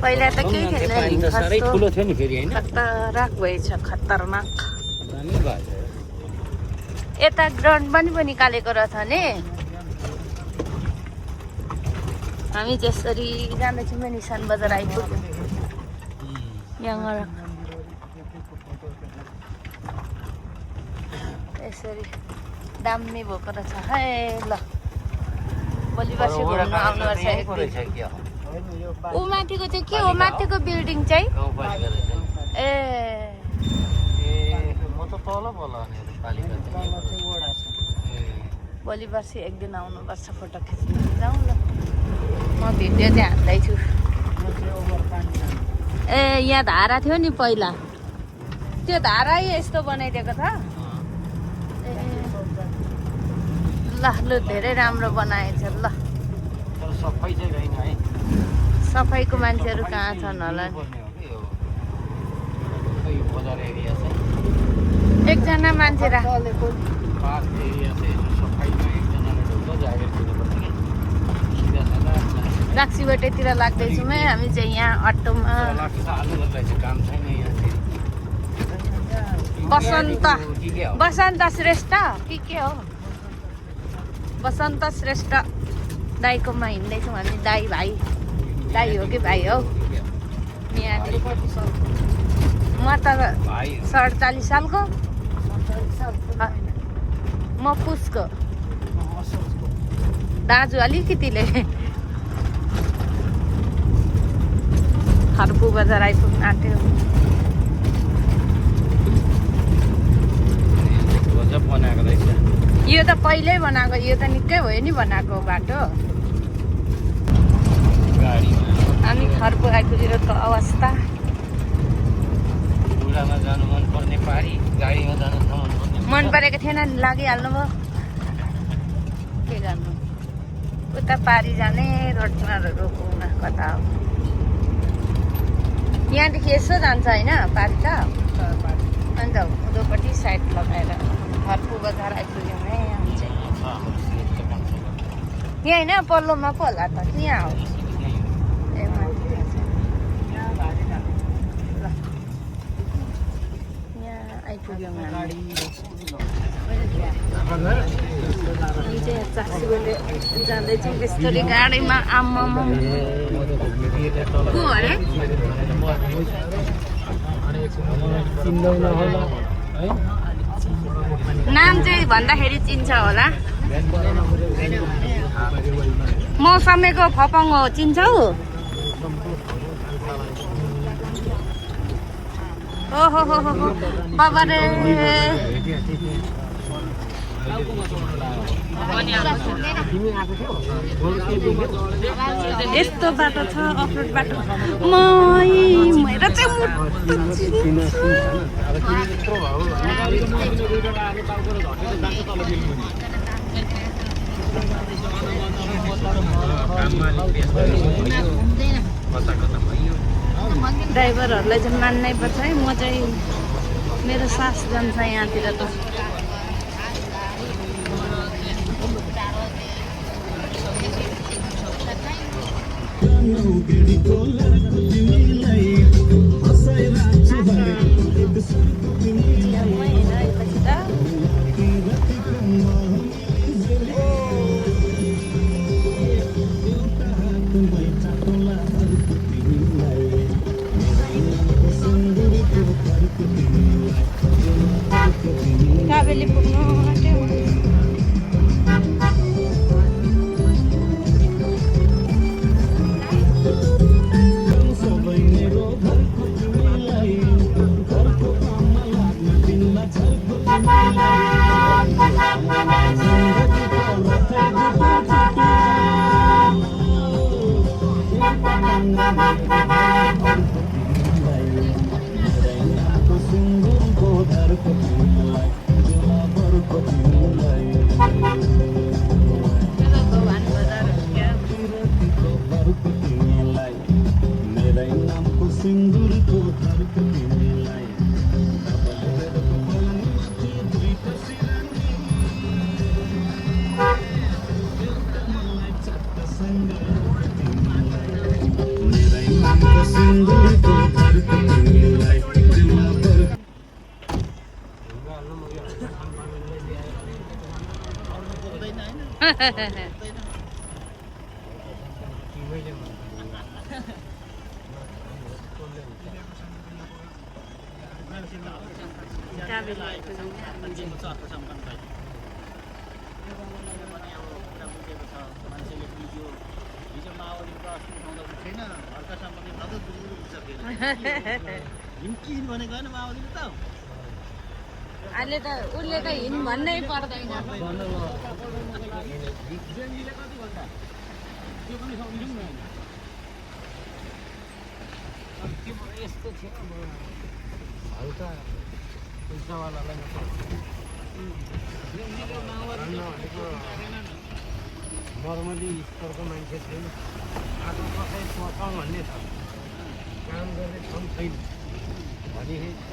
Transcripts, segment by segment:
पहिला त केही थिएन पानी त साह्रै ठुलो थियो नि फेरि हैन खतरनाक भएछ खतरनाक दामी भएछ यता ग्राउन्ड पनि निकालेको रहेछ नि हामी जसरी जाँदैछौँ निशान बजार आइपुग्यो यहाँबाट यसरी दामी भएको रहेछ है ल भोलि पर्सि घुम्नु आउनुपर्छ ऊ माथिको चाहिँ के हो माथिको बिल्डिङ चाहिँ ए भोलि पर्सि एक दिन आउनुपर्छ फोटो खिच्नु जाउँ ल म भिडियो चाहिँ हान्दैछु ए यहाँ धारा थियो नि पहिला त्यो धारा यस्तो बनाइदिएको छ ल लु धेरै राम्रो बनाएछ ल सफाइको मान्छेहरू कहाँ छन् होला एकजना मान्छे राक्सीबाटैतिर लाग्दैछौँ है हामी चाहिँ यहाँ अटोमा बसन्त श्रेष्ठ के हो बसन्त श्रेष्ठ दाईकोमा हिँड्दैछौँ हामी दाई भाइ दाई हो कि भाइ हो यहाँनिर म त 47 सालको म पुसको दाजु अलिकतिले खर्पु बजार आइपुग्नु आँट्यो यो त पहिल्यै बनाएको यो त निकै भयो नि बनाएको बाटो हामी खर्पु आइपुगेको अवस्था मन परेको थिएन नि लागिहाल्नु भयो के गर्नु उता पारी जाने रोडमाहरू कता हो यहाँदेखि यसो जान्छ होइन पारी त अन्त उँधोपट्टि साइड लगाएर खर्पु बजार आइपुग्यौँ है हामी चाहिँ यहाँ होइन पल्लोमा पो होला त यहाँ हो ए माथि यहाँ आइपुग्यौँ हामी चाहिँ चाक्सीबाट जाँदैछौँ यस्तरी गाडीमा आम्मामा को अरे नाम चाहिँ भन्दाखेरि चिन्छ होला मौसमीको फपङ हो चिन्छौ ओहो हो बाबा रे यस्तो बाटो छ अफरोड बाटो मेरो चाहिँ ड्राइभरहरूलाई चाहिँ मान्नै पर्छ है म चाहिँ मेरो सास जान्छ यहाँतिर त काबेली पुग्नु आँट्यो अहिले त उसले त हिँड भन्नै पर्दैन यस्तो थियो हल्का पैसावालालाई नर्मली स्तरको मान्छे छैन आगो कसै पठाउँ भन्ने छ काम गर्ने ठाउँ छैन भनेपछि त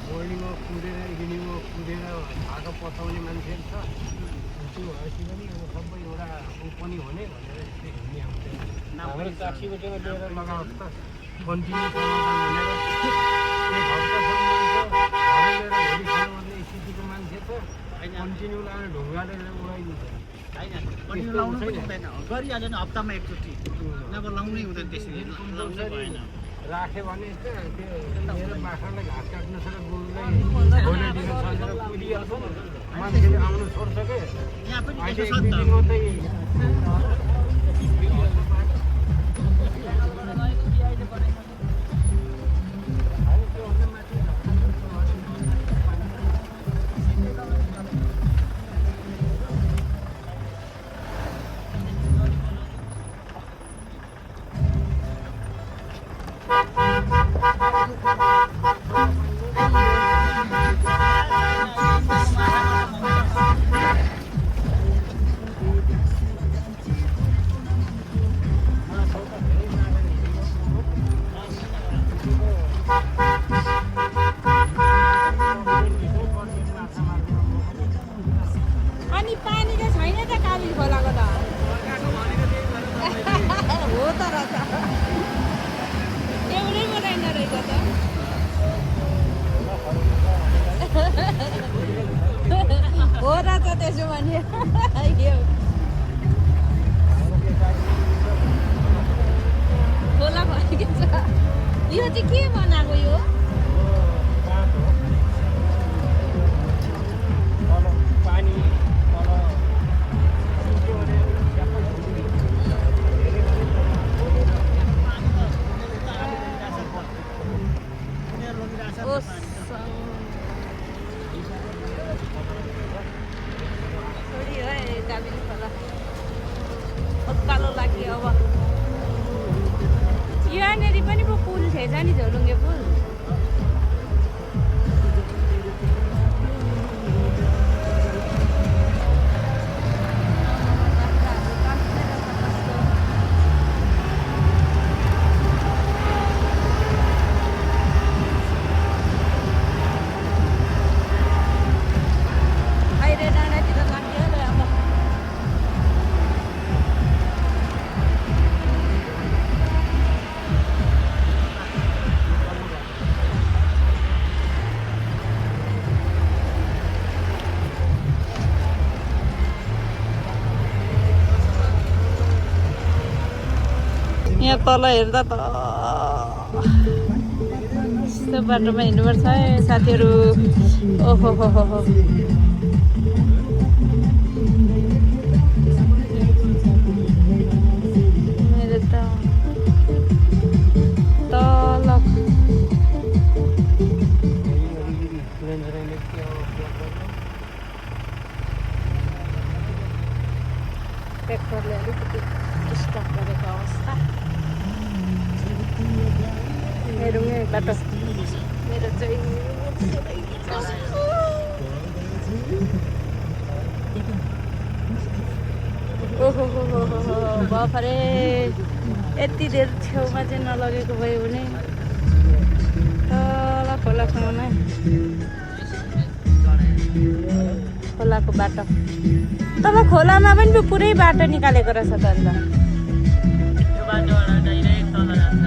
मोर्निङमा कुदेर इभिनिङमा कुदेर आगो पठाउने मान्छेहरू छ त्यो भएपछि पनि अब सबै एउटा ऊ पनि हुने भनेर यस्तै हिँड्ने आउँछ हाम्रो ट्याक्सीबाट लिएर लगाओस् त कन्टिन्यू चलाउँदा भनेर एक हप्तासम्म भोलि खानु भन्ने स्थितिको मान्छे छ कन्टिन्यू लगाएर ढुङ्गाले उडाइदिन्छ कन्टिन्यू लाउनु पनि हुँदैन गरिहाल्छ नि हप्तामा एकचोटि नभए लाउनै हुँदैन त्यसरी राख्यो भने चाहिँ त्यो मेरो बाख्रालाई घाँस काट्नु सकेर गोरुलाई भोलि दिन सकेर कुदिहाल्छ मान्छेले आउनु छोड्छ के यहाँ पनि अहिले यसो एक छ दुई नि दिन मात्रै अनि पानी त छैन त काबिल खोलाको त हो त र त एउटै बनाइन रहेछ त हो र त त्यसो भने खोला भएकै छ यो चाहिँ के बनाएको यो छोडी है काबिल खोला उत्कालो लाग्यो अब यहाँनिर पनि पो पुल थिएछ नि झोलुङ्गे पुल यहाँ तल हेर्दा त यस्तो बाटोमा हिँड्नुपर्छ है साथीहरू ओहो हो हो मेरो त तल ट्र्याक्टरले अलिकति डिस्टर्ब गरेको अवस्था मेरो बाटो मेरो चाहिँ ओहो हो हो हो बाफरे यति धेरै छेउमा चाहिँ नलगेको भयो भने तल खोलासँग नै खोलाको बाटो तल खोलामा पनि पुरै बाटो निकालेको रहेछ त अन्त यो बाटोबाट डाइरेक्ट एक तल जान्छ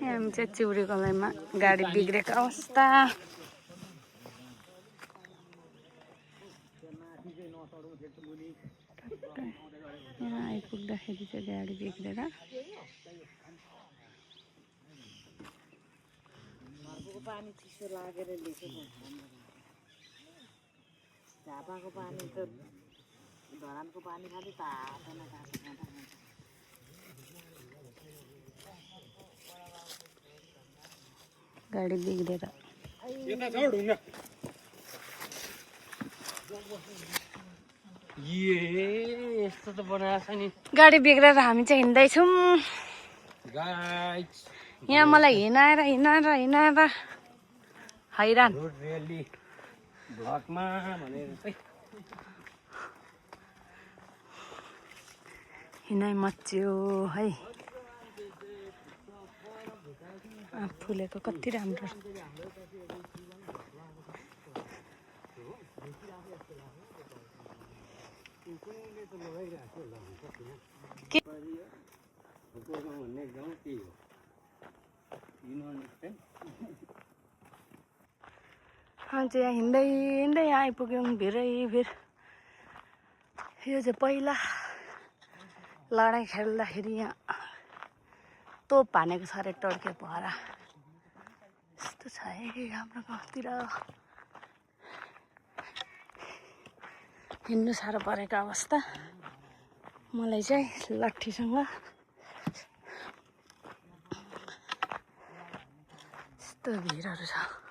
यहाँ हामी चाहिँ चिउरी कलाइमा गाडी बिग्रेको अवस्था। यहाँ आइपुग्दाखेरि चाहिँ गाडी बिग्रेर पानी चिसो लागेर लेखेको झापाको पानी त धरानको पानी खालि तातो न तातो खाँदा खान्छ। गाडी बिग्रेर यता छ ढुङ्गा यस्तो त बनाएको छ नि गाडी बिग्रेर हामी चाहिँ हिँड्दैछौँ। गाइस यहाँ मलाई हिँडाएर हैरान। रोड रेली ब्लकमा भनेर चाहिँ हिँडाइ मच्यो है। फुलेको कति राम्रो। आज यहाँ हिँड्दै यहाँ आइपुग्यौँ भिरै भिर। यो चाहिँ पहिला लडाइँ खेल्दाखेरि यहाँ तोप हानेको छ अरे टर्के भएर। यस्तो छ है हाम्रो गाउँतिर। हिँड्नु साह्रो परेको अवस्था। मलाई चाहिँ लट्ठीसँग यस्तो भिरहरू छ।